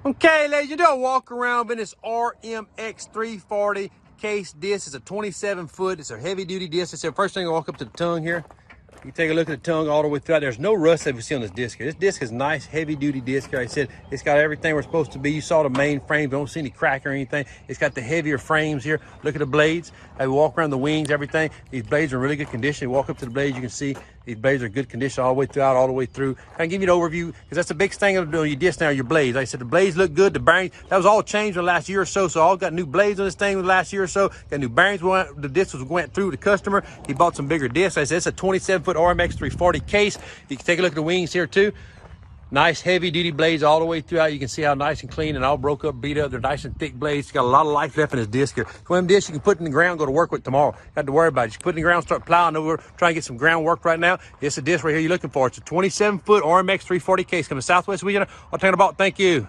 Okay, ladies, you do a walk around in this RMX340 case disc. It's a 27 foot. It's a heavy duty disc. It's the first thing I walk up to the tongue here. You take a look at the tongue all the way throughout. There's no rust that we see on this disc here. This disc is nice, heavy duty disc here. Like I said, it's got everything we're supposed to be. You saw the main frame. Don't see any crack or anything. It's got the heavier frames here. Look at the blades. I walk around the wings, everything. These blades are in really good condition. You walk up to the blades, you can see these blades are good condition all the way throughout, all the way through. I can give you an overview because that's the biggest thing of doing your disc now, your blades. Like I said, the blades look good. The bearings, that was all changed in the last year or so. So all got new blades on this thing in the last year or so. Got new bearings. The disc went through the customer. He bought some bigger discs. Like I said, it's a 27 foot RMX 340 case. You can take a look at the wings here too. Nice heavy duty blades all the way throughout. You can see how nice and clean and all broke up, beat up. They're nice and thick blades. It's got a lot of life left in this disc here. Swim disc you can put in the ground, go to work with tomorrow. Got to worry about it. You put it in the ground, start plowing over, trying to get some ground work right now. It's a disc right here you're looking for. It's a 27 foot RMX 340 case coming Southwest Louisiana. I'll tell you about. Thank you.